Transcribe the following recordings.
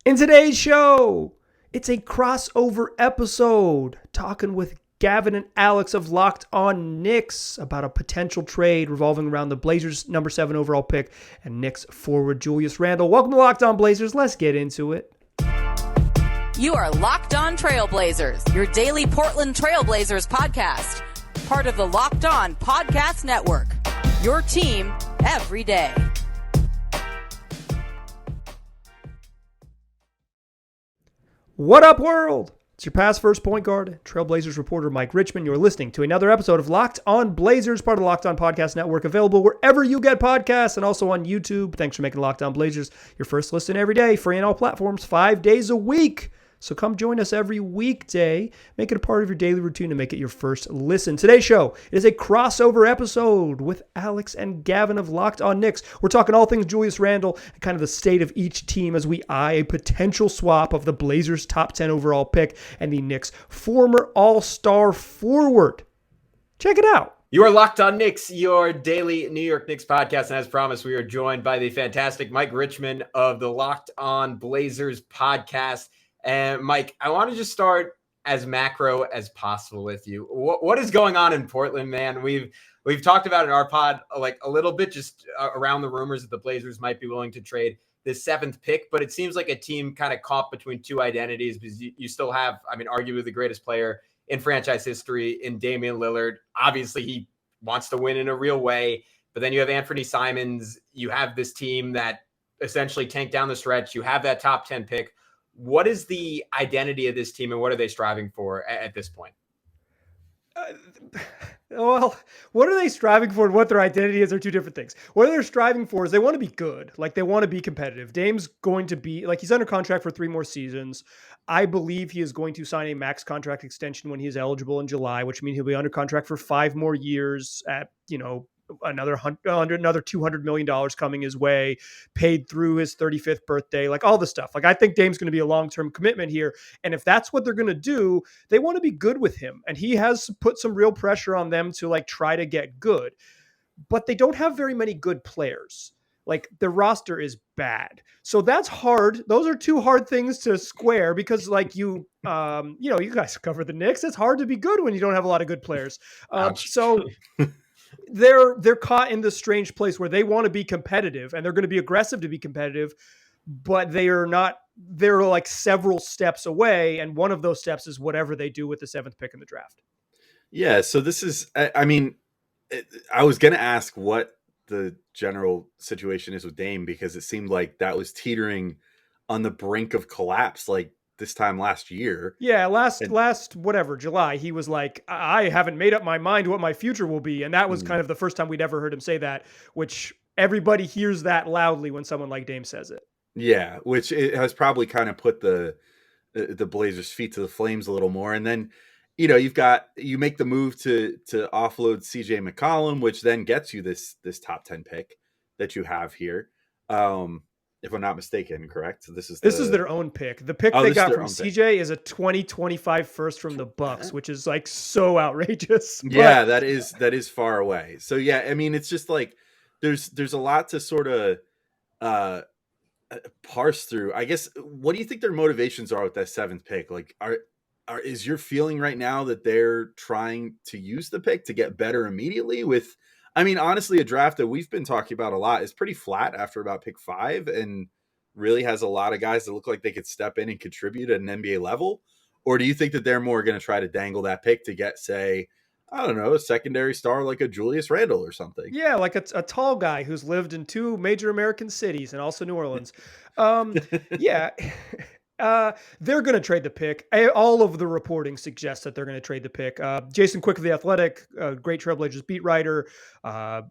In today's show, it's a crossover episode talking with Gavin and Alex of Locked On Knicks about a potential trade revolving around the Blazers' number 7 overall pick and Knicks forward Julius Randle. Welcome to Locked On Blazers. Let's get into it. You are Locked On Trailblazers, your daily Portland Trailblazers podcast. Part of the Locked On Podcast Network, your team every day. What up, world? It's your past first point guard, Trailblazers reporter Mike Richmond. You're listening to another episode of Locked On Blazers, part of the Locked On Podcast Network, available wherever you get podcasts and also on YouTube. Thanks for making Locked On Blazers your first listen every day, free on all platforms, 5 days a week. So come join us every weekday. Make it a part of your daily routine and make it your first listen. Today's show is a crossover episode with Alex and Gavin of Locked On Knicks. We're talking all things Julius Randle and kind of the state of each team as we eye a potential swap of the Blazers' top 10 overall pick and the Knicks' former all-star forward. Check it out. You are Locked On Knicks, your daily New York Knicks podcast. And as promised, we are joined by the fantastic Mike Richmond of the Locked On Blazers podcast. And Mike, I want to just start as macro as possible with you. What is going on in Portland, man? We've talked about in our pod like a little bit just around the rumors that the Blazers might be willing to trade this 7th pick, but it seems like a team kind of caught between two identities because you still have, I mean, arguably the greatest player in franchise history in Damian Lillard. Obviously, he wants to win in a real way, but then you have Anthony Simons. You have this team that essentially tanked down the stretch. You have that top 10 pick. What is the identity of this team and what are they striving for at this point? Well, what are they striving for and what their identity is are two different things. What they're striving for is they want to be good. Like they want to be competitive. Dame's going to be like, he's under contract for 3 more seasons. I believe he is going to sign a max contract extension when he is eligible in July, which means he'll be under contract for 5 more years at, another $200 million coming his way, paid through his 35th birthday, like all the stuff. Like I think Dame's going to be a long-term commitment here. And if that's what they're going to do, they want to be good with him. And he has put some real pressure on them to like try to get good, but they don't have very many good players. Like the roster is bad. So that's hard. Those are 2 hard things to square because like you guys cover the Knicks. It's hard to be good when you don't have a lot of good players. So they're caught in this strange place where they want to be competitive and they're going to be aggressive to be competitive, but they're like several steps away. And one of those steps is whatever they do with the 7th pick in the draft. Yeah. So this is, I was going to ask what the general situation is with Dame because it seemed like that was teetering on the brink of collapse. Like this time last year. Yeah, last July, he was like, I haven't made up my mind what my future will be. And that was kind of the first time we'd ever heard him say that, which everybody hears that loudly when someone like Dame says it. Yeah, which it has probably kind of put the Blazers' feet to the flames a little more. And then, you make the move to offload CJ McCollum, which then gets you this top 10 pick that you have here. If I'm not mistaken, correct? So this is their own pick. The pick they got from CJ is a 2025 first from the Bucks, which is like so outrageous. Yeah, that is far away. So yeah, I mean, it's just like there's a lot to sort of parse through. I guess, what do you think their motivations are with that 7th pick? Like, is your feeling right now that they're trying to use the pick to get better immediately with? I mean, honestly, a draft that we've been talking about a lot is pretty flat after about pick 5 and really has a lot of guys that look like they could step in and contribute at an NBA level. Or do you think that they're more going to try to dangle that pick to get, say, I don't know, a secondary star like a Julius Randle or something? Yeah, like a tall guy who's lived in 2 major American cities and also New Orleans. Yeah. They're going to trade the pick. All of the reporting suggests that they're going to trade the pick. Jason Quick of The Athletic, great Trailblazers beat writer, John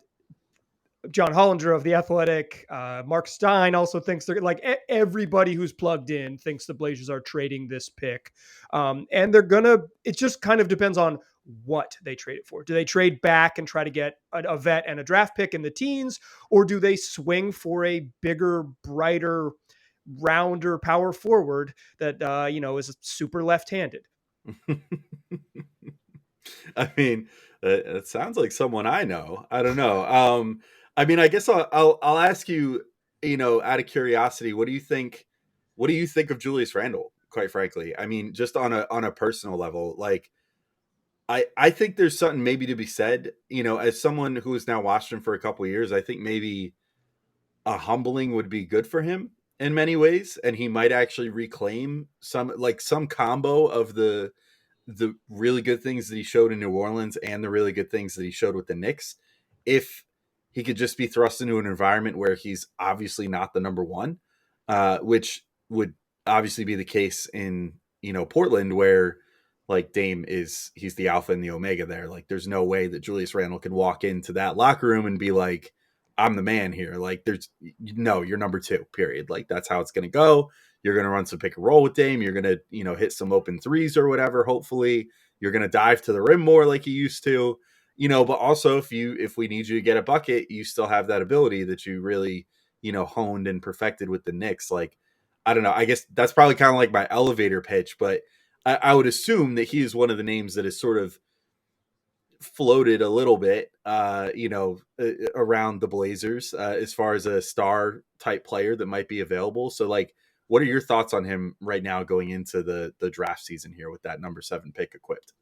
Hollinger of The Athletic, Mark Stein also thinks they're like everybody who's plugged in thinks the Blazers are trading this pick. And it just kind of depends on what they trade it for. Do they trade back and try to get a vet and a draft pick in the teens, or do they swing for a bigger, brighter, rounder power forward that is super left-handed? I mean, it sounds like someone I know. I don't know. I mean, I guess I'll ask you, out of curiosity, what do you think what do you think of Julius Randle? Quite frankly, I mean, just on a personal level, like I think there's something maybe to be said. As someone who has now watched him for a couple of years, I think maybe a humbling would be good for him in many ways, and he might actually reclaim some combo of the really good things that he showed in New Orleans and the really good things that he showed with the Knicks, if he could just be thrust into an environment where he's obviously not the number one, which would obviously be the case in Portland, where like Dame he's the alpha and the omega there. Like there's no way that Julius Randle can walk into that locker room and be like, I'm the man here. Like you're number two, period. Like that's how it's going to go. You're going to run some pick and roll with Dame. You're going to, hit some open threes or whatever. Hopefully you're going to dive to the rim more like you used to, but also if we need you to get a bucket, you still have that ability that you really, honed and perfected with the Knicks. Like, I don't know. I guess that's probably kind of like my elevator pitch, but I would assume that he is one of the names that is sort of floated a little bit, around the Blazers as far as a star type player that might be available. So like, what are your thoughts on him right now going into the draft season here with that number 7 pick equipped?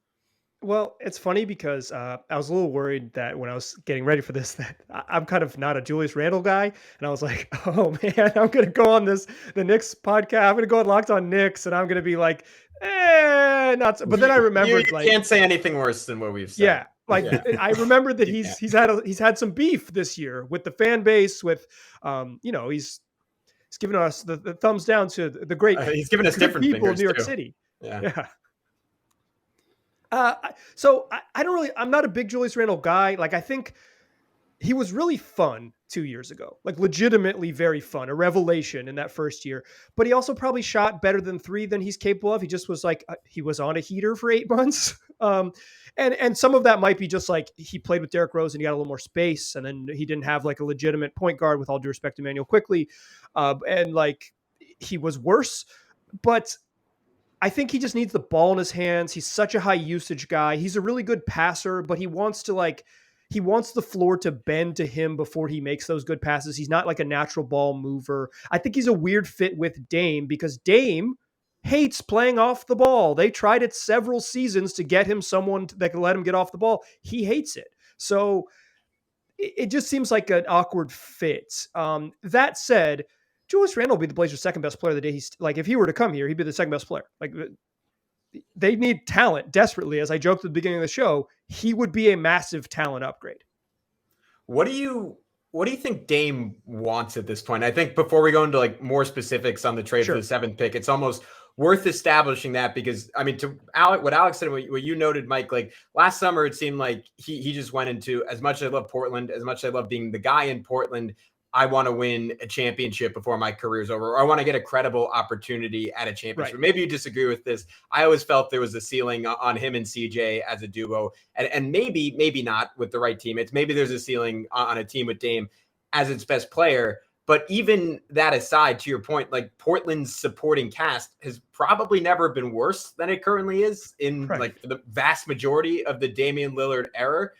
Well, it's funny because I was a little worried that when I was getting ready for this, that I'm kind of not a Julius Randle guy. And I was like, oh man, I'm going to go on the Knicks podcast. I'm going to go on Locked On Knicks and I'm going to be like, not so. But then I remembered you can't say anything worse than what we've said. Yeah. I remembered that he's had some beef this year with the fan base, with, he's giving us the thumbs down to the great, he's giving us different people in New York too. City. Yeah. So I'm not a big Julius Randle guy. Like, I think he was really fun 2 years ago, like legitimately very fun, a revelation in that first year, but he also probably shot better than 3 than he's capable of. He just was like, he was on a heater for 8 months. And some of that might be just like he played with Derrick Rose and he got a little more space, and then he didn't have like a legitimate point guard, with all due respect to Emmanuel Quickly. And like he was worse, but I think he just needs the ball in his hands. He's such a high usage guy. He's a really good passer, but he wants the floor to bend to him before he makes those good passes. He's not like a natural ball mover. I think he's a weird fit with Dame, because Dame hates playing off the ball. They tried it several seasons to get him someone that could let him get off the ball. He hates it. So it just seems like an awkward fit. That said, Julius Randle will be the Blazers' second best player the day he's like, if he were to come here, he'd be the second best player. Like, they need talent desperately. As I joked at the beginning of the show, he would be a massive talent upgrade. What do you think Dame wants at this point? I think before we go into like more specifics on the trade for the 7th pick, it's almost worth establishing that, because I mean, to what Alex said, what you noted, Mike, like last summer, it seemed like he just went into, as much as I love Portland, as much as I love being the guy in Portland, I want to win a championship before my career's over, or I want to get a credible opportunity at a championship. Right. Maybe you disagree with this. I always felt there was a ceiling on him and CJ as a duo, and maybe not with the right teammates. Maybe there's a ceiling on a team with Dame as its best player. But even that aside, to your point, like Portland's supporting cast has probably never been worse than it currently is in like the vast majority of the Damian Lillard era.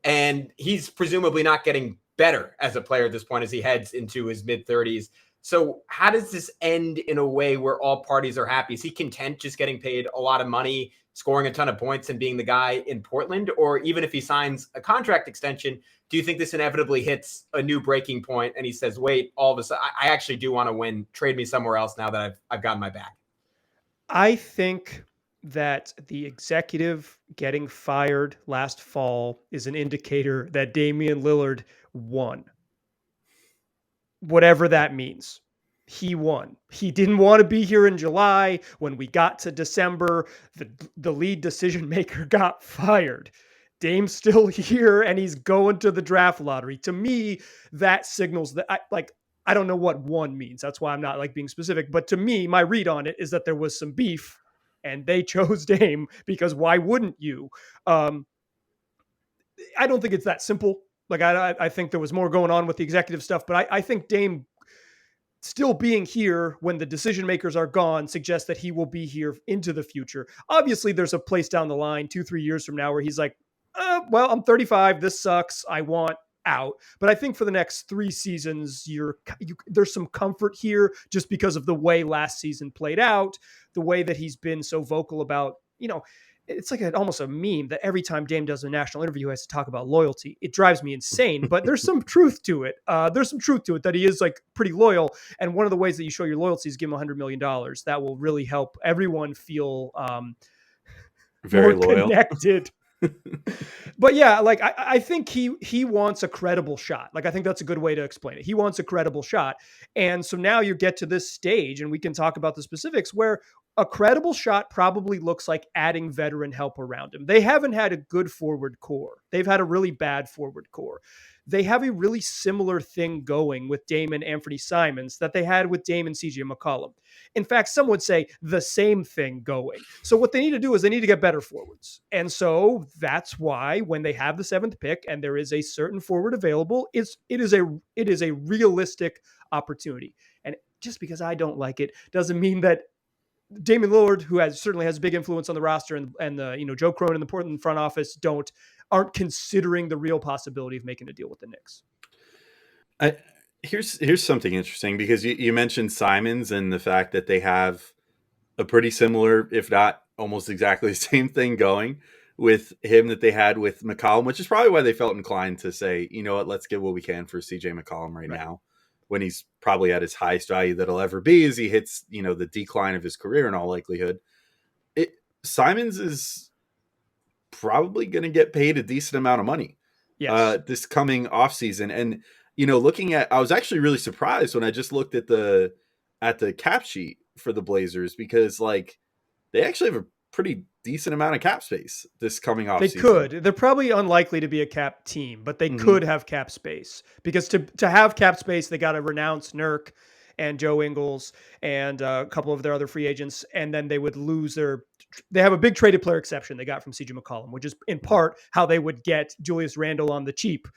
And he's presumably not getting better as a player at this point as he heads into his mid-30s. So how does this end in a way where all parties are happy? Is he content just getting paid a lot of money, scoring a ton of points, and being the guy in Portland? Or even if he signs a contract extension, do you think this inevitably hits a new breaking point and he says, wait, all of a sudden, I actually do want to win. Trade me somewhere else now that I've gotten my back? I think that the executive getting fired last fall is an indicator that Damian Lillard won. Whatever that means. He won. He didn't want to be here in July. When we got to December, the lead decision maker got fired. Dame's still here and he's going to the draft lottery. To me, that signals that I don't know what one means. That's why I'm not like being specific. But to me, my read on it is that there was some beef and they chose Dame, because why wouldn't you? I don't think it's that simple. Like, I think there was more going on with the executive stuff, but I think Dame still being here when the decision makers are gone suggests that he will be here into the future. Obviously, there's a place down the line 2-3 years from now where he's like, well, I'm 35. This sucks. I want out. But I think for the next 3 seasons, there's some comfort here just because of the way last season played out, the way that he's been so vocal about, it's like almost a meme that every time Dame does a national interview, he has to talk about loyalty. It drives me insane, but there's some truth to it. There's some truth to it that he is like pretty loyal. And one of the ways that you show your loyalty is give him $100 million. That will really help everyone feel Very more loyal. connected. But yeah, like I think he wants a credible shot. Like I think that's a good way to explain it. He wants a credible shot. And so now you get to this stage and we can talk about the specifics where a credible shot probably looks like adding veteran help around him. They haven't had a good forward core. They've had a really bad forward core. They have a really similar thing going with Dame and Anthony Simons that they had with Dame and CJ McCollum. In fact, some would say the same thing going. So what they need to do is they need to get better forwards. And so that's why when they have the 7th pick and there is a certain forward available, it is a realistic opportunity. And just because I don't like it doesn't mean that Damian Lillard, who certainly has big influence on the roster, and the Joe Cronin and the Portland front office aren't considering the real possibility of making a deal with the Knicks. Here's something interesting because you mentioned Simons and the fact that they have a pretty similar, if not almost exactly the same thing going with him that they had with McCollum, which is probably why they felt inclined to say, you know what, let's get what we can for CJ McCollum right now, when he's probably at his highest value that he'll ever be as he hits, the decline of his career in all likelihood. Simons is probably going to get paid a decent amount of money this coming offseason. And, I was actually really surprised when I just looked at the cap sheet for the Blazers because they actually have a pretty decent amount of cap space this coming offseason. They could. They're probably unlikely to be a cap team, but they could have cap space because to have cap space, they got to renounce Nurk and Joe Ingles and a couple of their other free agents. And then they would lose they have a big traded player exception they got from CJ McCollum, which is in part how they would get Julius Randle on the cheap.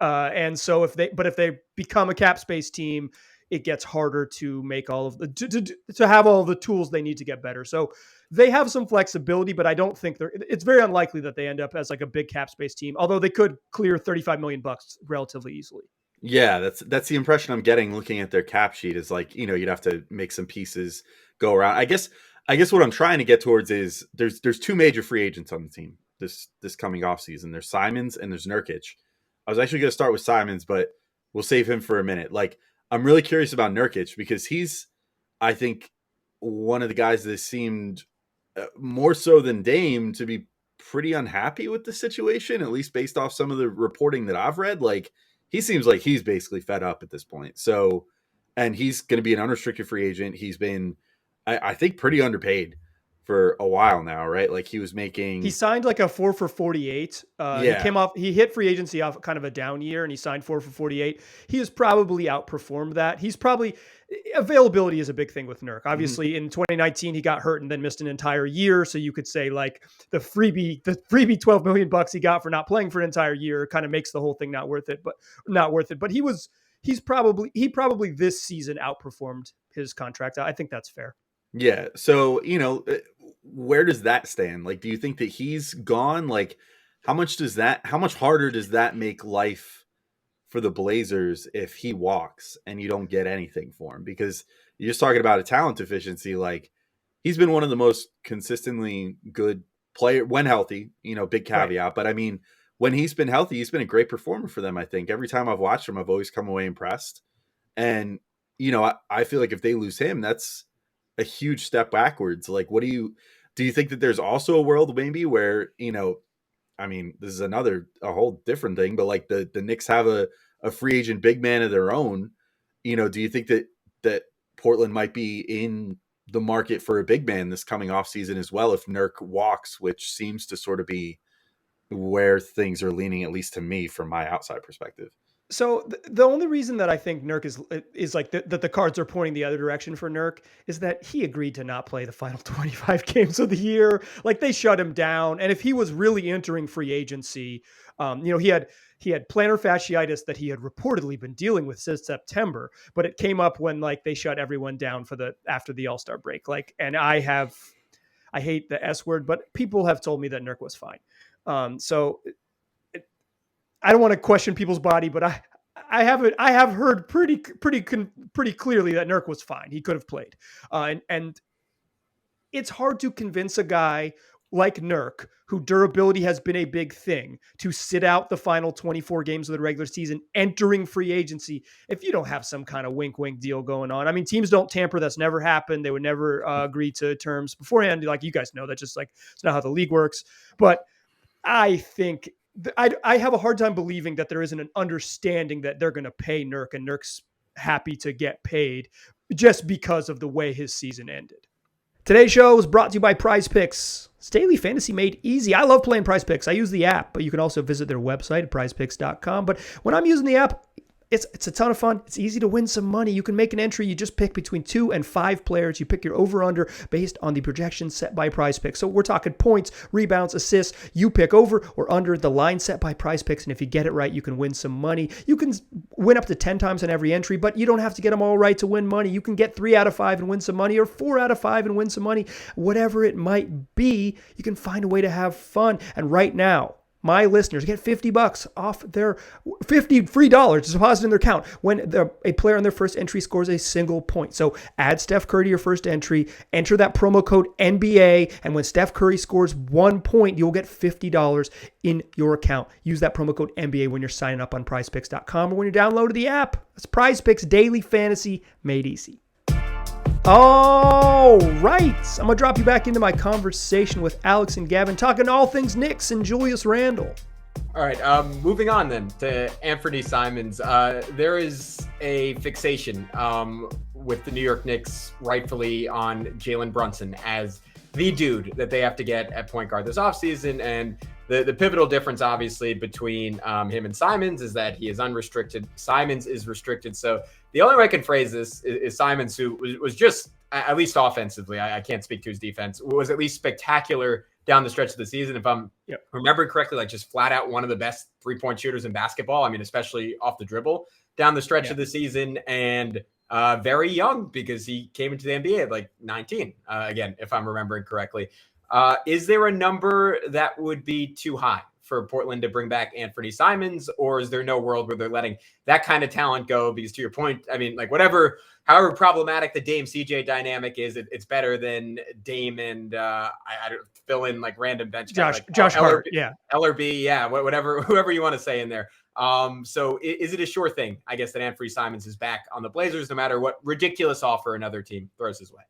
And so if they become a cap space team, it gets harder to make all of to have all of the tools they need to get better. So they have some flexibility, but I don't think it's very unlikely that they end up as like a big cap space team, although they could clear $35 million relatively easily. Yeah, that's the impression I'm getting looking at their cap sheet is you'd have to make some pieces go around. I guess what I'm trying to get towards is there's 2 major free agents on the team this coming off season. There's Simons and there's Nurkic. I was actually going to start with Simons, but we'll save him for a minute. I'm really curious about Nurkic because he's, I think, one of the guys that seemed more so than Dame to be pretty unhappy with the situation, at least based off some of the reporting that I've read. He seems like he's basically fed up at this point. So, and he's going to be an unrestricted free agent. He's been, I think, pretty underpaid for a while now, right? He signed like a 4 for 48. He hit free agency off kind of a down year and he signed 4 for 48. He has probably outperformed that. Availability is a big thing with Nurk. Obviously in 2019, he got hurt and then missed an entire year. So you could say the freebie $12 million he got for not playing for an entire year kind of makes the whole thing not worth it. But he probably this season outperformed his contract. I think that's fair. Yeah. So, where does that stand? Do you think that he's gone? How much harder does that make life for the Blazers if he walks and you don't get anything for him? Because you're just talking about a talent deficiency. He's been one of the most consistently good player when healthy, big caveat. Right. But I mean, when he's been healthy, he's been a great performer for them. I think every time I've watched him, I've always come away impressed. And, I feel like if they lose him, that's a huge step backwards. Do you think that there's also a world maybe where, this is a whole different thing, but the Knicks have a free agent big man of their own, do you think that Portland might be in the market for a big man this coming off season as well, if Nurk walks, which seems to sort of be where things are leaning, at least to me from my outside perspective? So the only reason that I think Nurk is that the cards are pointing the other direction for Nurk is that he agreed to not play the final 25 games of the year. They shut him down. And if he was really entering free agency, he had plantar fasciitis that he had reportedly been dealing with since September, but it came up when they shut everyone down after the All-Star break. And I hate the S word, but people have told me that Nurk was fine. So I don't want to question people's body, but I have heard pretty clearly that Nurk was fine. He could have played, and it's hard to convince a guy like Nurk, who durability has been a big thing, to sit out the final 24 games of the regular season, entering free agency, if you don't have some kind of wink deal going on. I mean, teams don't tamper. That's never happened. They would never agree to terms beforehand. Like, you guys know, that's just like, it's not how the league works. But I think I have a hard time believing that there isn't an understanding that they're going to pay Nurk, and Nurk's happy to get paid just because of the way his season ended. Today's show is brought to you by Prize Picks. It's daily fantasy made easy. I love playing Prize Picks. I use the app, but you can also visit their website at prizepicks.com. But when I'm using the app, it's a ton of fun. It's easy to win some money. You can make an entry. You just pick between 2 and 5 players. You pick your over-under based on the projections set by Prize Picks. So we're talking points, rebounds, assists. You pick over or under the line set by Prize Picks, and if you get it right, you can win some money. You can win up to 10 times on every entry, but you don't have to get them all right to win money. You can get 3 out of 5 and win some money, or 4 out of 5 and win some money. Whatever it might be, you can find a way to have fun. And right now, my listeners get $50 off their $50 free dollars deposited in their account when a player on their first entry scores a single point. So add Steph Curry to your first entry, enter that promo code NBA, and when Steph Curry scores 1 point, you'll get $50 in your account. Use that promo code NBA when you're signing up on prizepicks.com or when you download the app. That's Prize Picks, daily fantasy made easy. All right, I'm going to drop you back into my conversation with Alex and Gavin, talking all things Knicks and Julius Randle. All right, moving on then to Anthony Simons. There is a fixation with the New York Knicks rightfully on Jalen Brunson as the dude that they have to get at point guard this offseason. And the pivotal difference, obviously, between him and Simons is that he is unrestricted. Simons is restricted. So the only way I can phrase this is Simons, who was just, at least offensively, I can't speak to his defense, was at least spectacular down the stretch of the season. If I'm remembering correctly, like just flat out one of the best 3-point shooters in basketball. I mean, especially off the dribble down the stretch of the season, and very young because he came into the NBA at like 19, again, if I'm remembering correctly. Is there a number that would be too high for Portland to bring back Anthony Simons, or is there no world where they're letting that kind of talent go? Because to your point, I mean, like however problematic the Dame CJ dynamic is, it's better than Dame and I don't fill in like random bench guys, Josh Hart, LRB, whatever, whoever you want to say in there. So is it a sure thing, I guess, that Anthony Simons is back on the Blazers, no matter what ridiculous offer another team throws his way?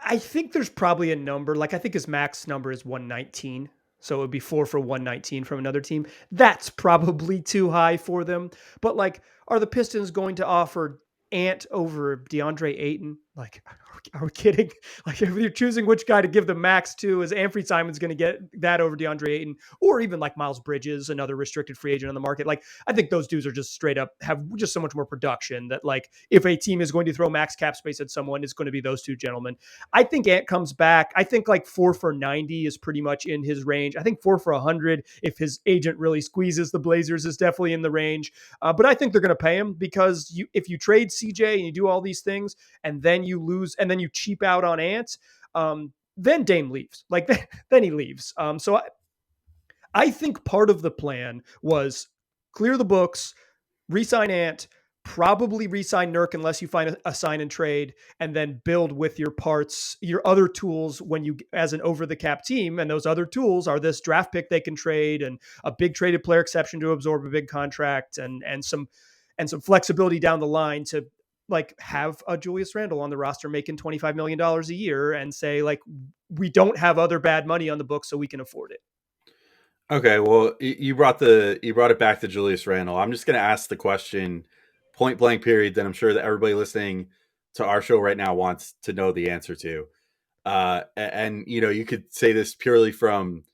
I think there's probably a number, like I think his max number is 119. So it would be 4 for 119 from another team. That's probably too high for them. But like, are the Pistons going to offer Ant over DeAndre Ayton? Like, are we kidding? Like, if you're choosing which guy to give the max to, is Anthony Simons going to get that over DeAndre Ayton? Or even like Miles Bridges, another restricted free agent on the market? Like, I think those dudes are just straight up, have just so much more production that like, if a team is going to throw max cap space at someone, it's going to be those two gentlemen. I think Ant comes back. I think like 4 for 90 is pretty much in his range. I think 4 for 100, if his agent really squeezes the Blazers, is definitely in the range. But I think they're going to pay him, because if you trade CJ and you do all these things and then you lose and then you cheap out on Ant, then Dame leaves. Like, then he leaves. So I think part of the plan was clear the books, re-sign Ant, probably re-sign Nurk unless you find a sign and trade, and then build with your parts, your other tools when you, as an over the cap team. And those other tools are this draft pick they can trade, and a big traded player exception to absorb a big contract, and some flexibility down the line to like have a Julius Randle on the roster making $25 million a year, and say like, we don't have other bad money on the books, so we can afford it. Okay, well, you brought it back to Julius Randle. I'm just going to ask the question, point blank period, that I'm sure that everybody listening to our show right now wants to know the answer to. And you know, you could say this purely from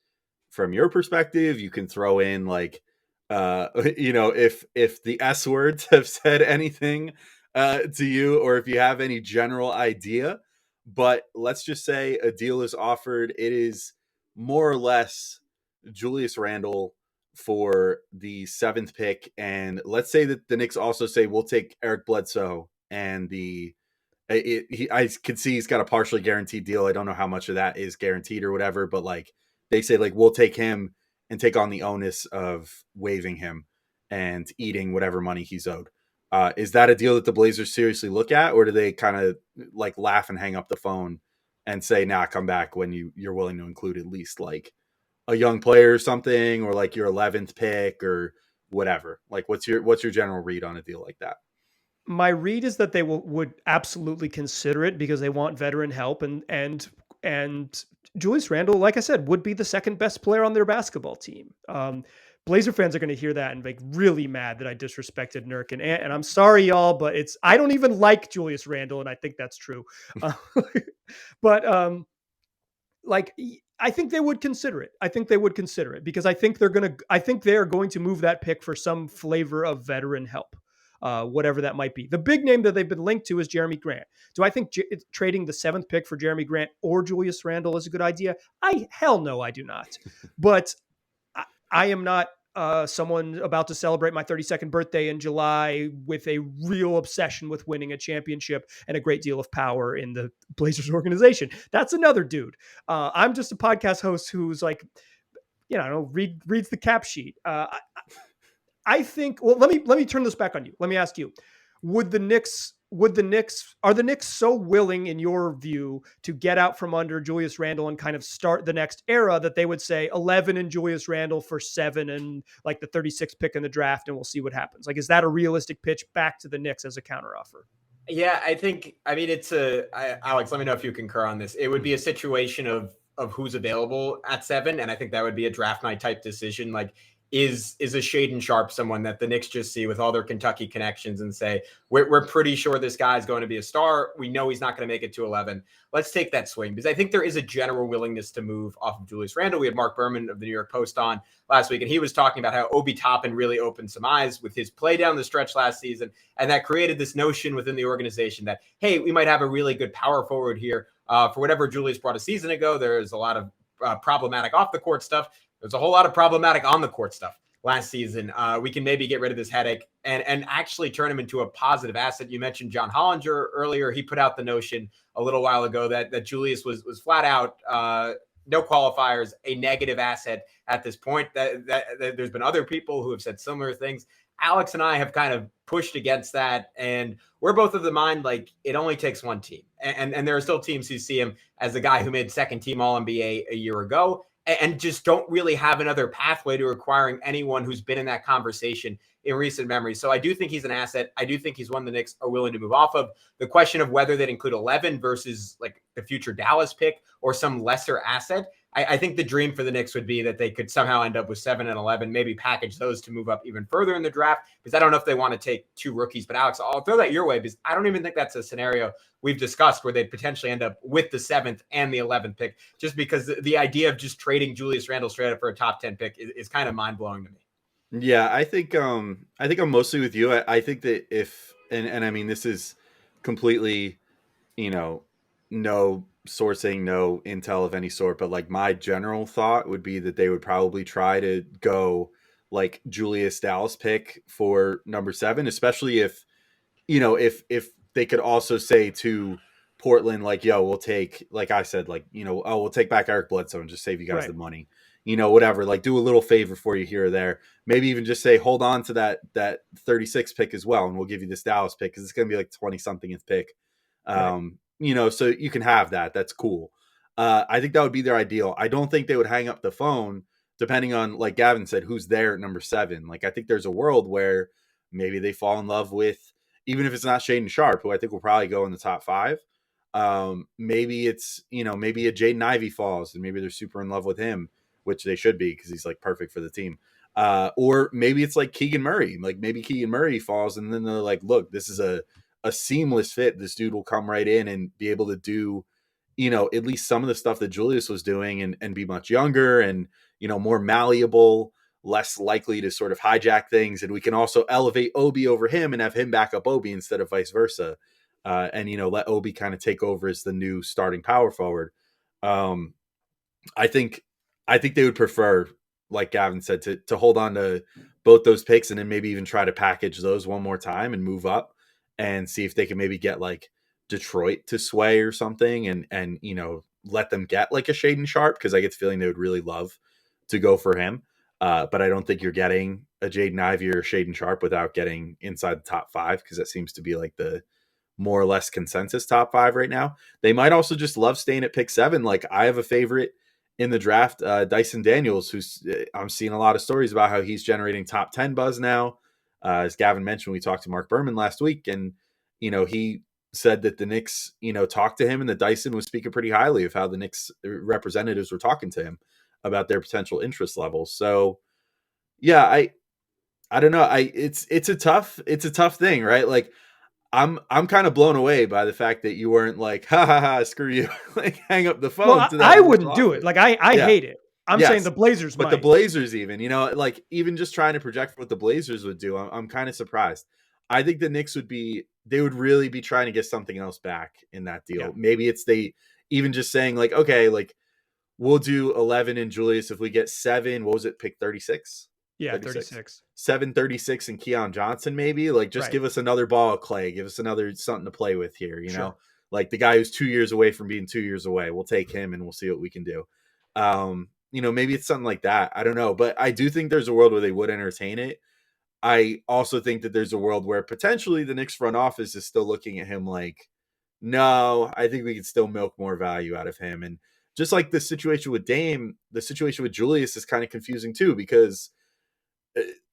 your perspective. You can throw in like, you know, if the S words have said anything to you, or if you have any general idea. But let's just say a deal is offered. It is more or less Julius Randle for the 7th pick. And let's say that the Knicks also say, we'll take Eric Bledsoe, and I could see he's got a partially guaranteed deal. I don't know how much of that is guaranteed or whatever, but like they say, like, we'll take him and take on the onus of waiving him and eating whatever money he's owed. Is that a deal that the Blazers seriously look at, or do they kind of like laugh and hang up the phone and say, nah, come back when you're willing to include at least like a young player or something, or like your 11th pick or whatever? Like, what's your general read on a deal like that? My read is that they would absolutely consider it because they want veteran help, and Julius Randle, like I said, would be the second best player on their basketball team. Blazer fans are going to hear that and be really mad that I disrespected Nurk and Ant. And I'm sorry, y'all, but I don't even like Julius Randle, and I think that's true. Uh, but like I think they would consider it. I think they would consider it because I think they're going to move that pick for some flavor of veteran help. Whatever that might be. The big name that they've been linked to is Jeremy Grant. Do I think trading the 7th pick for Jeremy Grant or Julius Randle is a good idea? Hell no, I do not. But I am not someone about to celebrate my 32nd birthday in July with a real obsession with winning a championship and a great deal of power in the Blazers organization. That's another dude. I'm just a podcast host who's like, reads the cap sheet. I think. Well, let me turn this back on you. Let me ask you: are the Knicks so willing, in your view, to get out from under Julius Randle and kind of start the next era that they would say 11 and Julius Randle for 7 and like the 36th pick in the draft, and we'll see what happens? Like, is that a realistic pitch back to the Knicks as a counteroffer? Yeah, it's Alex, let me know if you concur on this. It would be a situation of who's available at 7, and I think that would be a draft night type decision. Like, is a Shaden Sharp someone that the Knicks just see with all their Kentucky connections and say, we're pretty sure this guy's going to be a star. We know he's not going to make it to 11. Let's take that swing, because I think there is a general willingness to move off of Julius Randle. We had Mark Berman of the New York Post on last week, and he was talking about how Obi Toppin really opened some eyes with his play down the stretch last season, and that created this notion within the organization that, hey, we might have a really good power forward here. For whatever Julius brought a season ago, there's a lot of problematic off the court stuff. There's a whole lot of problematic on the court stuff last season. We can maybe get rid of this headache and actually turn him into a positive asset. You mentioned John Hollinger earlier. He put out the notion a little while ago that Julius was flat out, no qualifiers, a negative asset at this point. That there's been other people who have said similar things. Alex and I have kind of pushed against that, and we're both of the mind like it only takes one team. And there are still teams who see him as the guy who made second team All-NBA a year ago, and just don't really have another pathway to acquiring anyone who's been in that conversation in recent memory. So I do think he's an asset. I do think he's one the Knicks are willing to move off of. The question of whether they'd include 11 versus like the future Dallas pick or some lesser asset, I think the dream for the Knicks would be that they could somehow end up with 7 and 11, maybe package those to move up even further in the draft, because I don't know if they want to take 2 rookies. But Alex, I'll throw that your way, because I don't even think that's a scenario we've discussed where they'd potentially end up with the 7th and the 11th pick, just because the idea of just trading Julius Randle straight up for a top 10 pick is kind of mind blowing to me. Yeah, I think I'm mostly with you. I think that if I mean, this is completely, no sourcing, no intel of any sort, but like my general thought would be that they would probably try to go like Julius Dallas pick for number 7, especially if they could also say to Portland, like, yo, we'll take, like I said, like, we'll take back Eric Bledsoe and just save you guys the money, whatever, like do a little favor for you here or there. Maybe even just say, hold on to that 36 pick as well, and we'll give you this Dallas pick because it's going to be like 20 somethingth pick. So you can have that. That's cool. I think that would be their ideal. I don't think they would hang up the phone, depending on, like Gavin said, who's there at number 7. Like, I think there's a world where maybe they fall in love with, even if it's not Shaden Sharp, who I think will probably go in the top 5. Maybe it's, maybe a Jaden Ivey falls and maybe they're super in love with him, which they should be because he's like perfect for the team. Or maybe it's like Keegan Murray. Like maybe Keegan Murray falls and then they're like, look, this is a seamless fit. This dude will come right in and be able to do, at least some of the stuff that Julius was doing and be much younger and, more malleable, less likely to sort of hijack things. And we can also elevate Obi over him and have him back up Obi instead of vice versa. And let Obi kind of take over as the new starting power forward. I think they would prefer, like Gavin said, to hold on to both those picks and then maybe even try to package those one more time and move up and see if they can maybe get like Detroit to sway or something and let them get like a Shaden Sharp, because I get the feeling they would really love to go for him. But I don't think you're getting a Jaden Ivey or Shaden Sharp without getting inside the top 5, because that seems to be like the more or less consensus top 5 right now. They might also just love staying at pick 7. Like, I have a favorite in the draft, Dyson Daniels, who's I'm seeing a lot of stories about how he's generating top 10 buzz now. As Gavin mentioned, we talked to Mark Berman last week, and he said that the Knicks talked to him, and that Dyson was speaking pretty highly of how the Knicks representatives were talking to him about their potential interest levels. So yeah, I don't know. It's a tough thing, right? Like, I'm kind of blown away by the fact that you weren't like, ha ha ha, screw you, like hang up the phone. Well, to that I wouldn't do offer. it. Like I hate it. I'm saying the Blazers but might. the Blazers even, like even just trying to project what the Blazers would do, I'm kind of surprised. I think the Knicks would really be trying to get something else back in that deal. Yeah. Maybe it's even just saying like, okay, like we'll do 11 and Julius if we get 7. What was it? Pick 36. Yeah, 36. 736 and Keon Johnson, maybe like just give us another ball of clay, give us another something to play with here, know, like the guy who's 2 years away from being 2 years away. We'll take him and we'll see what we can do. Maybe it's something like that. I don't know, but I do think there's a world where they would entertain it. I also think that there's a world where potentially the Knicks front office is still looking at him like, no, I think we can still milk more value out of him. And just like the situation with Dame, the situation with Julius is kind of confusing too, because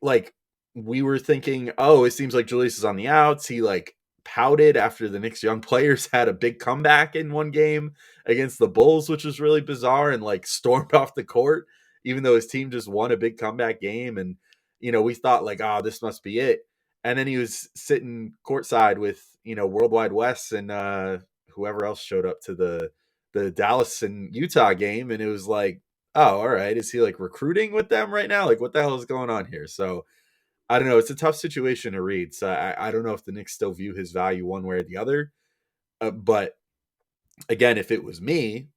like we were thinking, oh, it seems like Julius is on the outs. He like pouted after the Knicks young players had a big comeback in one game against the Bulls, which was really bizarre, and like stormed off the court, even though his team just won a big comeback game. And, we thought like, oh, this must be it. And then he was sitting courtside with, Worldwide Wes and whoever else showed up to the Dallas and Utah game. And it was like, oh, all right. Is he like recruiting with them right now? Like, what the hell is going on here? So I don't know. It's a tough situation to read. So I don't know if the Knicks still view his value one way or the other. But again, if it was me,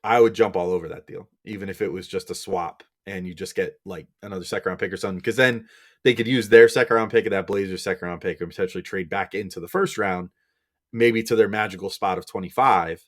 I would jump all over that deal, even if it was just a swap and you just get like another second round pick or something, because then they could use their second round pick of that Blazers second round pick and potentially trade back into the first round, maybe to their magical spot of 25.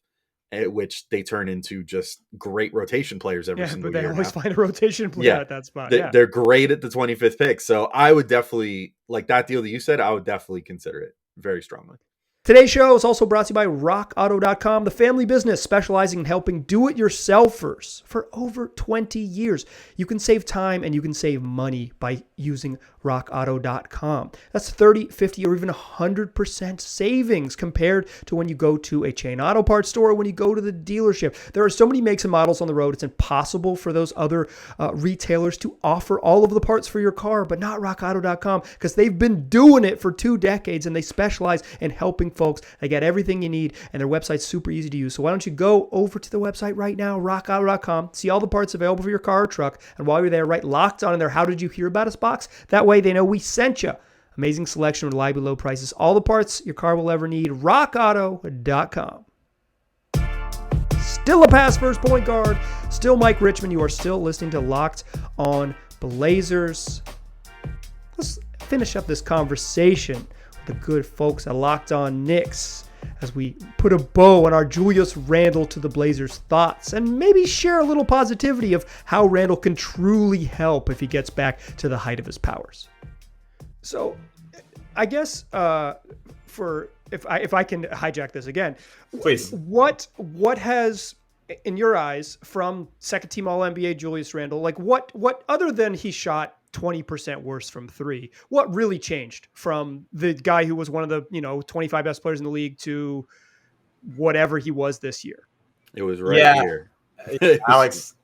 At which they turn into just great rotation players every single year. But they always find a rotation player at that spot. They're great at the 25th pick. So I would definitely, like that deal that you said, I would definitely consider it very strongly. Today's show is also brought to you by RockAuto.com, the family business specializing in helping do-it-yourselfers for over 20 years. You can save time and you can save money by using RockAuto.com. That's 30, 50, or even 100% savings compared to when you go to a chain auto parts store or when you go to the dealership. There are so many makes and models on the road, it's impossible for those other retailers to offer all of the parts for your car, but not RockAuto.com, because they've been doing it for 2 decades and they specialize in helping folks. They got everything you need, and their website's super easy to use. So why don't you go over to the website right now, rockauto.com, see all the parts available for your car or truck, and while you're there, write Locked On in their How Did You Hear About Us box. That way they know we sent you. Amazing selection, reliably low prices, all the parts your car will ever need. rockauto.com. Still a pass first point guard, still Mike Richmond. You are still listening to Locked On Blazers. Let's finish up this conversation the good folks at Locked On Knicks as we put a bow on our Julius Randle to the Blazers thoughts and maybe share a little positivity of how Randle can truly help if he gets back to the height of his powers. So I guess if I can hijack this again, please. What has, in your eyes, from second team All NBA Julius Randle, like what other than he shot 20% worse from 3, what really changed from the guy who was one of the 25 best players in the league to whatever he was this year? It was here. Alex,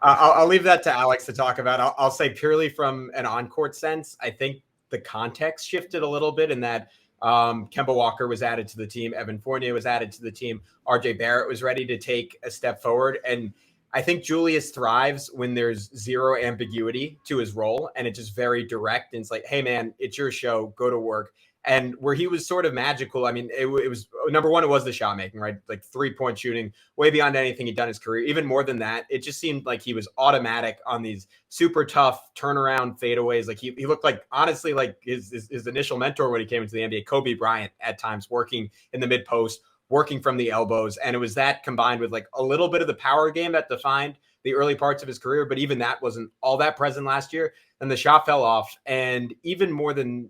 I'll leave that to Alex to talk about. I'll say purely from an on-court sense, I think the context shifted a little bit in that Kemba Walker was added to the team. Evan Fournier was added to the team. RJ Barrett was ready to take a step forward. And I think Julius thrives when there's zero ambiguity to his role and it's just very direct. And it's like, hey, man, it's your show. Go to work. And where he was sort of magical, I mean, it was number one, it was the shot making, right? Like 3-point shooting, way beyond anything he'd done in his career. Even more than that, it just seemed like he was automatic on these super tough turnaround fadeaways. Like he looked like, honestly, like his initial mentor when he came into the NBA, Kobe Bryant, at times working in the mid post, working from the elbows. And it was that combined with like a little bit of the power game that defined the early parts of his career, but even that wasn't all that present last year. And the shot fell off. And even more than,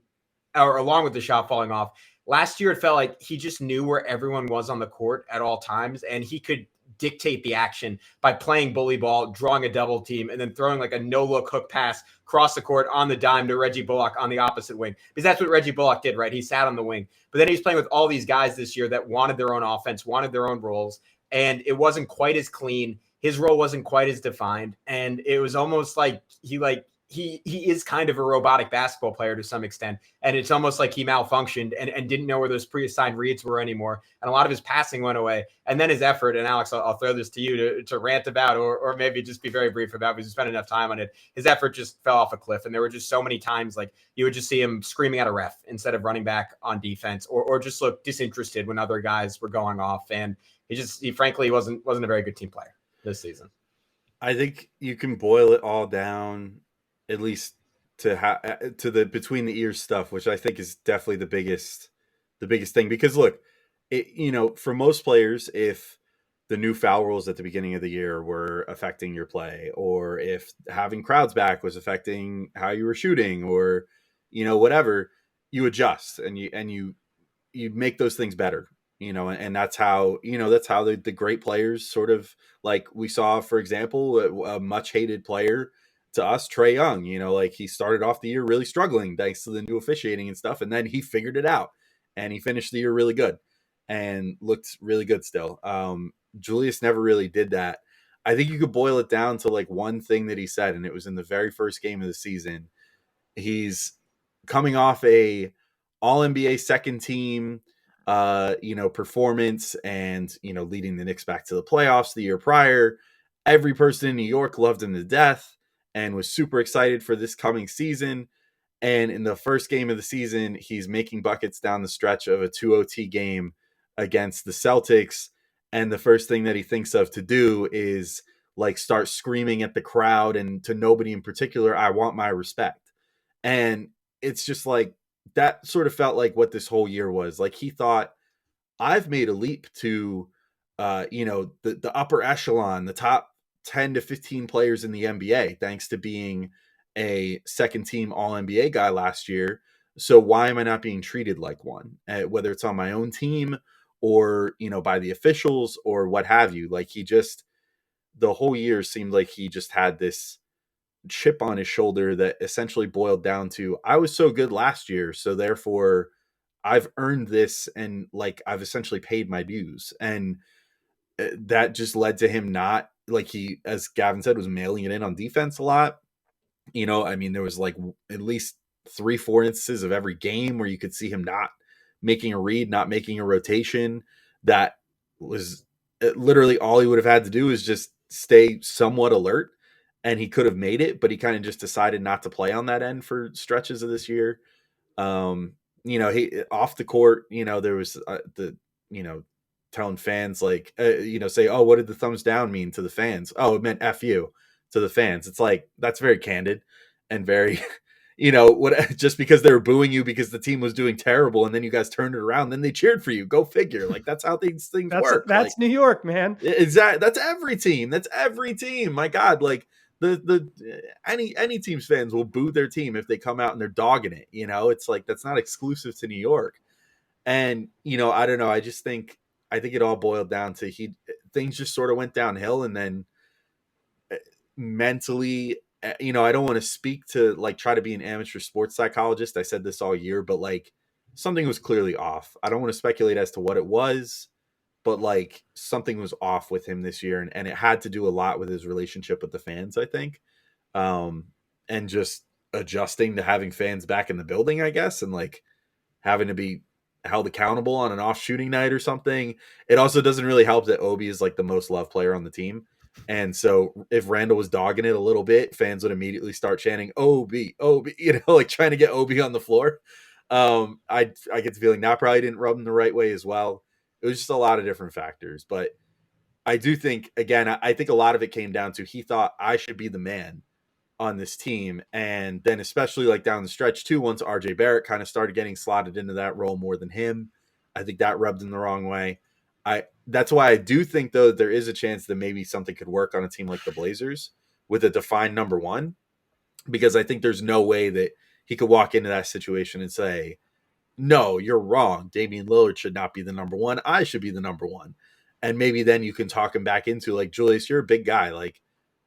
or along with the shot falling off, last year it felt like he just knew where everyone was on the court at all times, and he could dictate the action by playing bully ball, drawing a double team, and then throwing like a no-look hook pass across the court on the dime to Reggie Bullock on the opposite wing. Because that's what Reggie Bullock did, right? He sat on the wing. But then he's playing with all these guys this year that wanted their own offense, wanted their own roles, and it wasn't quite as clean. His role wasn't quite as defined, and it was almost like he is kind of a robotic basketball player to some extent. And it's almost like he malfunctioned and didn't know where those pre-assigned reads were anymore. And a lot of his passing went away. And then his effort, and Alex, I'll throw this to you to rant about, or maybe just be very brief about, because you spent enough time on it. His effort just fell off a cliff. And there were just so many times, like, you would just see him screaming at a ref instead of running back on defense, or just look disinterested when other guys were going off. And he frankly wasn't a very good team player this season. I think you can boil it all down, at least to the between the ears stuff, which I think is definitely the biggest thing. Because look, for most players, if the new foul rules at the beginning of the year were affecting your play, or if having crowds back was affecting how you were shooting, or whatever, you adjust and you make those things better. And that's how the great players sort of, like we saw, for example, a much hated player to us, Trae Young, like he started off the year really struggling thanks to the new officiating and stuff. And then he figured it out and he finished the year really good and looked really good still. Julius never really did that. I think you could boil it down to like one thing that he said, and it was in the very first game of the season. He's coming off a All-NBA second team, performance, and, leading the Knicks back to the playoffs the year prior. Every person in New York loved him to death and was super excited for this coming season. And in the first game of the season, he's making buckets down the stretch of a 2-OT game against the Celtics. And the first thing that he thinks of to do is like start screaming at the crowd, and to nobody in particular, "I want my respect." And it's just like, that sort of felt like what this whole year was. Like, he thought, I've made a leap to, the upper echelon, the top 10 to 15 players in the NBA, thanks to being a second team All-NBA guy last year. So why am I not being treated like one, whether it's on my own team or, by the officials or what have you? Like, the whole year seemed like he just had this chip on his shoulder that essentially boiled down to, I was so good last year, so therefore I've earned this, and like I've essentially paid my dues. And that just led to him not, like, he, as Gavin said, was mailing it in on defense a lot. There was like at least 3-4 instances of every game where you could see him not making a read, not making a rotation. That was literally all he would have had to do, is just stay somewhat alert, and he could have made it, but he kind of just decided not to play on that end for stretches of this year. He off the court, there was telling fans, like, say, "Oh, what did the thumbs down mean to the fans?" "Oh, it meant F you," to the fans. It's like, that's very candid and very, just because they were booing you because the team was doing terrible, and then you guys turned it around, then they cheered for you. Go figure. Like, that's how these things work. That's like, New York, man. Exactly. That's every team. My God, like, any team's fans will boo their team if they come out and they're dogging it. It's like, that's not exclusive to New York. And, I don't know. I think it all boiled down to things just sort of went downhill. And then mentally, I don't want to speak to, like, try to be an amateur sports psychologist. I said this all year, but like, something was clearly off. I don't want to speculate as to what it was, but like, something was off with him this year. And it had to do a lot with his relationship with the fans, I think. And just adjusting to having fans back in the building, I guess. And like having to be held accountable on an off shooting night or something. It also doesn't really help that Obi is like the most loved player on the team. And so if Randle was dogging it a little bit, fans would immediately start chanting Obi, like trying to get Obi on the floor. I get the feeling that probably didn't rub him the right way as well. It was just a lot of different factors. But I do think, again, I think a lot of it came down to, he thought, I should be the man on this team. And then especially like down the stretch too, once RJ Barrett kind of started getting slotted into that role more than him, I think that rubbed him the wrong way. that's why I do think, though, there is a chance that maybe something could work on a team like the Blazers with a defined number one, because I think there's no way that he could walk into that situation and say, no, you're wrong. Damian Lillard should not be the number one. I should be the number one. And maybe then you can talk him back into, like, Julius, you're a big guy. Like,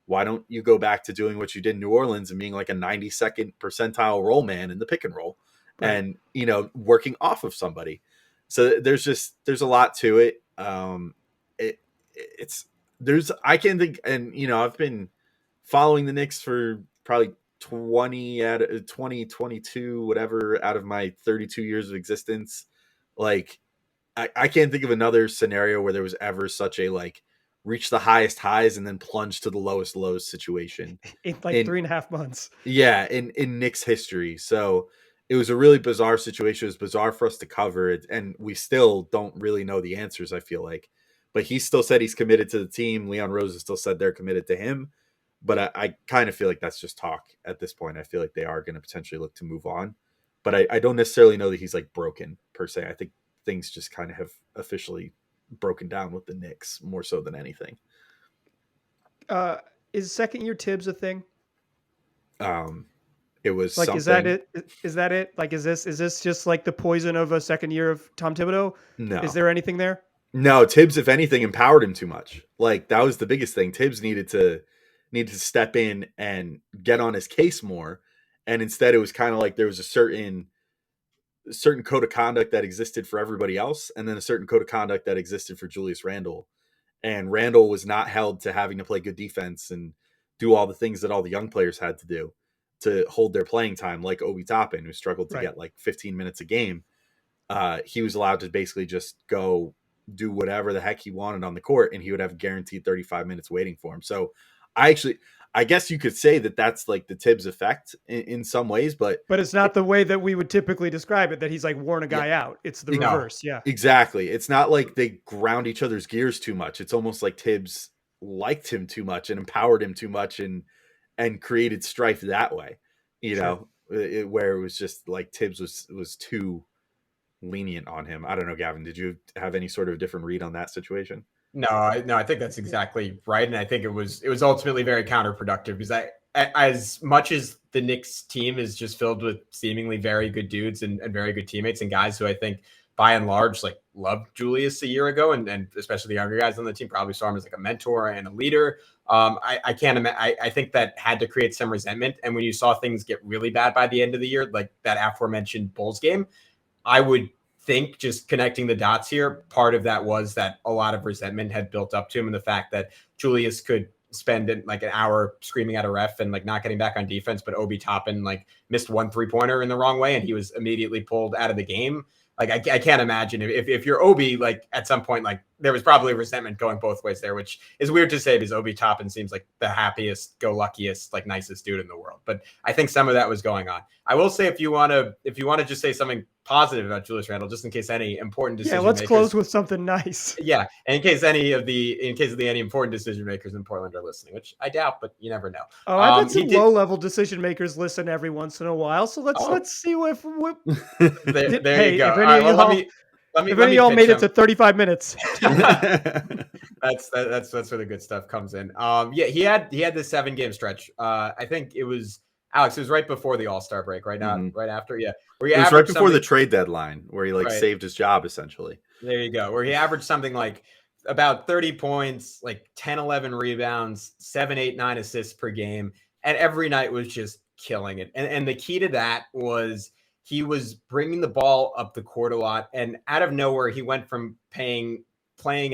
why don't you go back to doing what you did in New Orleans and being like a 92nd percentile roll man in the pick and roll, right, and, you know, working off of somebody. So there's a lot to it. I can't think, and, you know, I've been following the Knicks for probably 22, whatever, out of my 32 years of existence. Like, I can't think of another scenario where there was ever such a, like, reach the highest highs and then plunge to the lowest lows situation in 3.5 months. Yeah, in Knicks history. So it was a really bizarre situation. It was bizarre for us to cover it, and we still don't really know the answers, I feel like. But he still said he's committed to the team. Leon Rose has still said they're committed to him. But I kind of feel like that's just talk at this point. I feel like they are going to potentially look to move on. But I don't necessarily know that he's, like, broken, per se. I think things just kind of have officially broken down with the Knicks more so than anything. Is second-year Tibbs a thing? It was, like, something. Is that it? Is that it? Like, is this just like the poison of a second year of Tom Thibodeau? No. Is there anything there? No, Tibbs, if anything, empowered him too much. Like, that was the biggest thing. Tibbs needed to step in and get on his case more. And instead it was kind of like there was a certain code of conduct that existed for everybody else, and then a certain code of conduct that existed for Julius Randle. And Randle was not held to having to play good defense and do all the things that all the young players had to do to hold their playing time, like Obi Toppin, who struggled to get like 15 minutes a game. He was allowed to basically just go do whatever the heck he wanted on the court, and he would have guaranteed 35 minutes waiting for him. So I guess you could say that that's like the Tibbs effect in some ways, but it's not the way that we would typically describe it, that he's like worn a guy out. It's the reverse. Yeah, exactly. It's not like they ground each other's gears too much. It's almost like Tibbs liked him too much and empowered him too much and created strife that way, you know, where it was just like Tibbs was too lenient on him. I don't know, Gavin, did you have any sort of different read on that situation? No, I think that's exactly right. And I think it was ultimately very counterproductive, because as much as the Knicks team is just filled with seemingly very good dudes and very good teammates and guys who I think by and large, like, loved Julius a year ago, and especially the younger guys on the team probably saw him as like a mentor and a leader. I can't imagine. I think that had to create some resentment. And when you saw things get really bad by the end of the year, like that aforementioned Bulls game, I would think, just connecting the dots here, part of that was that a lot of resentment had built up to him, and the fact that Julius could spend like an hour screaming at a ref and like not getting back on defense, but Obi Toppin like missed one 3-pointer in the wrong way and he was immediately pulled out of the game. Like, I can't imagine if you're Obi, like, at some point, like, there was probably resentment going both ways there, which is weird to say because Obi Toppin seems like the happiest, go luckiest, like, nicest dude in the world. But I think some of that was going on. I will say, if you want to just say something positive about Julius Randle, just in case any important decision let's makers, close with something nice. Yeah, and in case any important decision makers in Portland are listening, which I doubt, but you never know. Oh, I bet some low-level decision makers listen every once in a while. So let's see what there you go. If any of y'all made it to 35 minutes. That's where the good stuff comes in. He had this 7-game stretch. I think it was, Alex, it was right before the All-Star break, right now, right after. Yeah. It was right before the trade deadline where he saved his job, essentially. There you go. Where he averaged something like about 30 points, like 10, 11 rebounds, 7, 8, 9 assists per game. And every night was just killing it. And the key to that was he was bringing the ball up the court a lot. And out of nowhere, he went from playing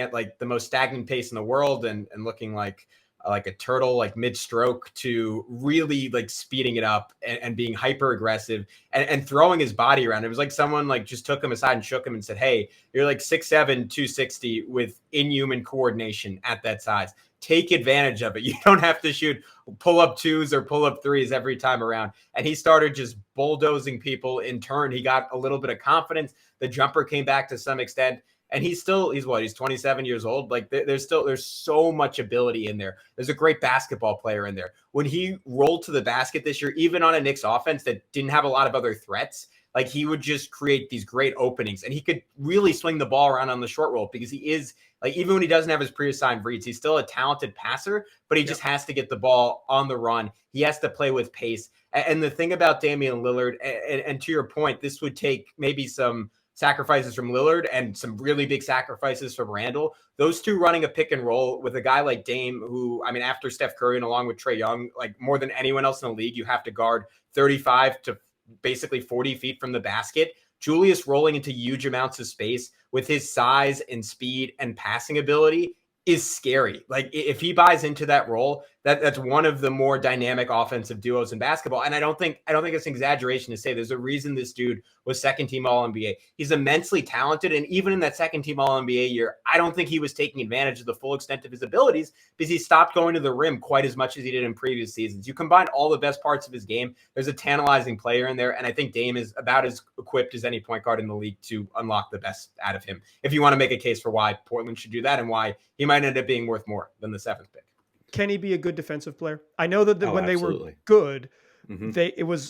at like the most stagnant pace in the world and looking like a turtle, like mid-stroke, to really like speeding it up and being hyper aggressive and throwing his body around. It was like someone like just took him aside and shook him and said, "Hey, you're like 6'7", 260 with inhuman coordination at that size. Take advantage of it. You don't have to shoot pull-up 2s or pull-up 3s every time around." And he started just bulldozing people. In turn, he got a little bit of confidence. The jumper came back to some extent. And he's 27 years old. Like there's so much ability in there. There's a great basketball player in there. When he rolled to the basket this year, even on a Knicks offense that didn't have a lot of other threats, like he would just create these great openings, and he could really swing the ball around on the short roll because he is like, even when he doesn't have his pre-assigned reads, he's still a talented passer, but he just has to get the ball on the run. He has to play with pace. And the thing about Damian Lillard, and to your point, this would take maybe some sacrifices from Lillard and some really big sacrifices from Randle. Those two running a pick and roll with a guy like Dame, who, I mean, after Steph Curry and along with Trae Young, like more than anyone else in the league, you have to guard 35 to basically 40 feet from the basket. Julius rolling into huge amounts of space with his size and speed and passing ability is scary. Like if he buys into that role, that's one of the more dynamic offensive duos in basketball. And I don't think it's an exaggeration to say there's a reason this dude was second team All-NBA. He's immensely talented. And even in that second team All-NBA year, I don't think he was taking advantage of the full extent of his abilities because he stopped going to the rim quite as much as he did in previous seasons. You combine all the best parts of his game, there's a tantalizing player in there. And I think Dame is about as equipped as any point guard in the league to unlock the best out of him. If you want to make a case for why Portland should do that and why he might end up being worth more than the 7th pick. Can he be a good defensive player? I know that when absolutely. they were good,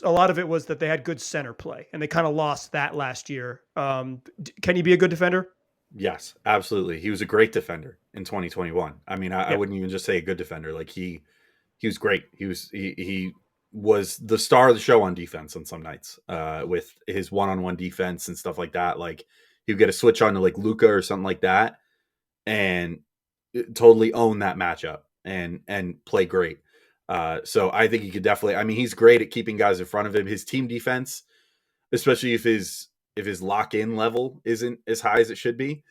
a lot of it was that they had good center play, and they kind of lost that last year. Can he be a good defender? Yes, absolutely. He was a great defender in 2021. I mean, I wouldn't even just say a good defender. Like he was great. He was the star of the show on defense on some nights, with his one-on-one defense and stuff like that. Like he would get a switch on to like Luka or something like that, and totally own that matchup and play great. So I think he could definitely, I mean, he's great at keeping guys in front of him. His team defense, especially if his lock-in level isn't as high as it should be,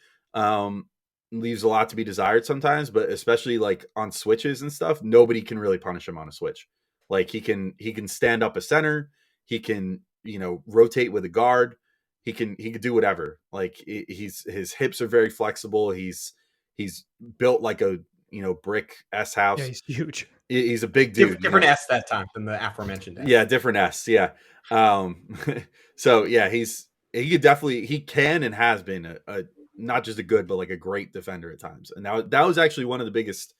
leaves a lot to be desired sometimes, but especially like on switches and stuff, nobody can really punish him on a switch. Like he can stand up a center. He can, rotate with a guard. He can do whatever. Like his hips are very flexible. He's built like a, brick S house. Yeah, he's huge. He's a big dude. Different S that time than the aforementioned S. Yeah, different S. Yeah. So yeah, he can and has been a not just a good, but like a great defender at times. And that was actually one of the biggest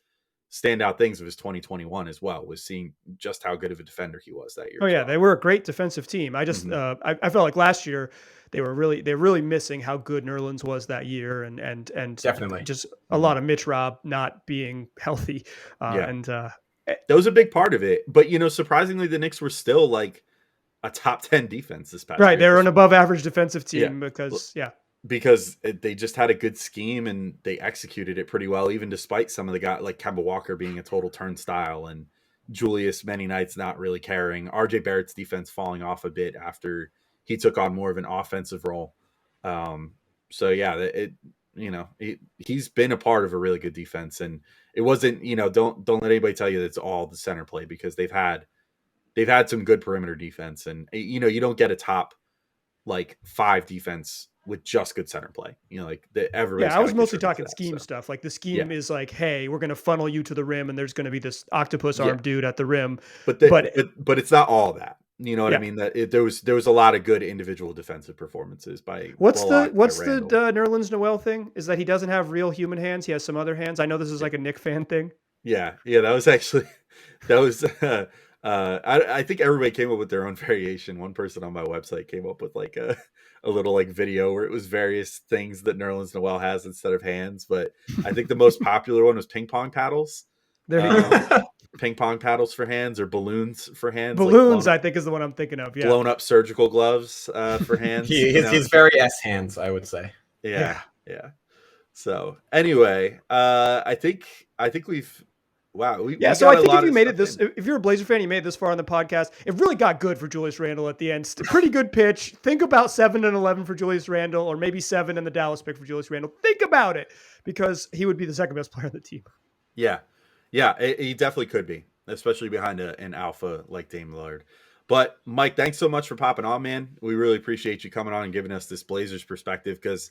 standout things of his 2021 as well, was seeing just how good of a defender he was that year. Oh yeah, they were a great defensive team. I just I felt like last year they're really missing how good Nerlens was that year, and definitely just a lot of Mitch Rob not being healthy. And that was a big part of it. But surprisingly, the Knicks were still like a top 10 defense this past year. They're an above average defensive team because they just had a good scheme and they executed it pretty well, even despite some of the guys like Kemba Walker being a total turnstile and Julius many nights not really caring. RJ Barrett's defense falling off a bit after he took on more of an offensive role. So yeah, he's been a part of a really good defense, and it wasn't, don't let anybody tell you that it's all the center play, because they've had some good perimeter defense, and you don't get a top like 5 defense with just good center play. Everybody. I was mostly talking scheme stuff. Like the scheme is like, hey, we're going to funnel you to the rim, and there's going to be this octopus arm dude at the rim. But it's not all that. You know what I mean? That there was a lot of good individual defensive performances by. What's the Nerlens Noel thing? Is that he doesn't have real human hands? He has some other hands. I know this is like a Nick fan thing. Yeah. That was actually I think everybody came up with their own variation. One person on my website came up with like a little like video where it was various things that Nerlens Noel has instead of hands. But I think the most popular one was ping pong paddles. There you go. Ping pong paddles for hands, or balloons for hands. Balloons, I think, is the one I'm thinking of. Yeah. Blown up surgical gloves for hands. He's very S hands, I would say. Yeah. So anyway, I think we've. Wow. So I think if you made it this, if you're a Blazer fan, you made it this far on the podcast, it really got good for Julius Randle at the end. Pretty good pitch. Think about 7 and 11 for Julius Randle, or maybe 7 and the Dallas pick for Julius Randle. Think about it, because he would be the second best player on the team. Yeah, he definitely could be, especially behind an alpha like Dame Lillard. But Mike, thanks so much for popping on, man. We really appreciate you coming on and giving us this Blazers perspective, because,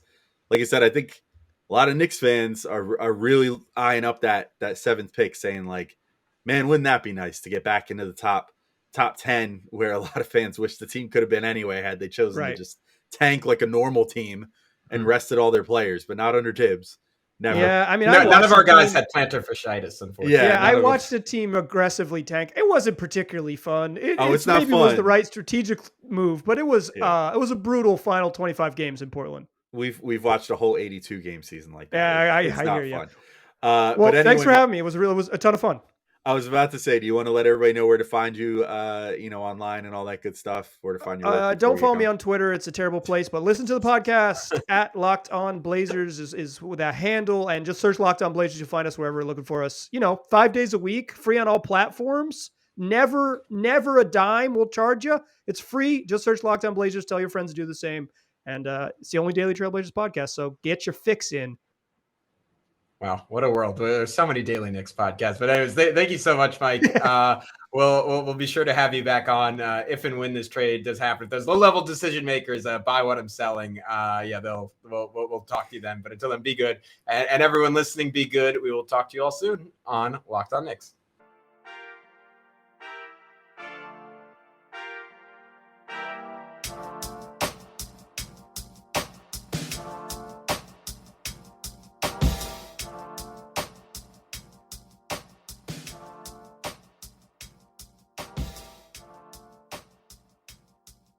like I said, I think a lot of Knicks fans are really eyeing up that 7th pick, saying like, man, wouldn't that be nice to get back into the top 10, where a lot of fans wish the team could have been anyway, had they chosen to just tank like a normal team and rested all their players, but not under Tibbs. Never. Yeah, I mean, None of our guys had. had plantar fasciitis, unfortunately. Yeah, I None of them. watched a team aggressively tank. It wasn't particularly fun. It's not maybe was the fun. right strategic move, but it was Yeah. it was a brutal final 25 games in Portland. We've watched a whole 82 game season like that. Yeah, It's I not hear you. fun. Well, But anyway, thanks for having me. It was a ton of fun. I was about to say, do you want to let everybody know where to find you, online and all that good stuff? Where to find your work? Don't follow me on Twitter. It's a terrible place, but listen to the podcast at Locked On Blazers is that handle, and just search Locked On Blazers. You'll find us wherever you're looking for us. 5 days a week, free on all platforms. Never a dime will charge you. It's free. Just search Locked On Blazers. Tell your friends to do the same. And it's the only daily Trailblazers podcast. So get your fix in. Wow, what a world! There's so many Daily Knicks podcasts. But anyways, thank you so much, Mike. We'll be sure to have you back on if and when this trade does happen. If there's low-level decision makers, buy what I'm selling. We'll talk to you then. But until then, be good. And everyone listening, be good. We will talk to you all soon on Locked On Knicks.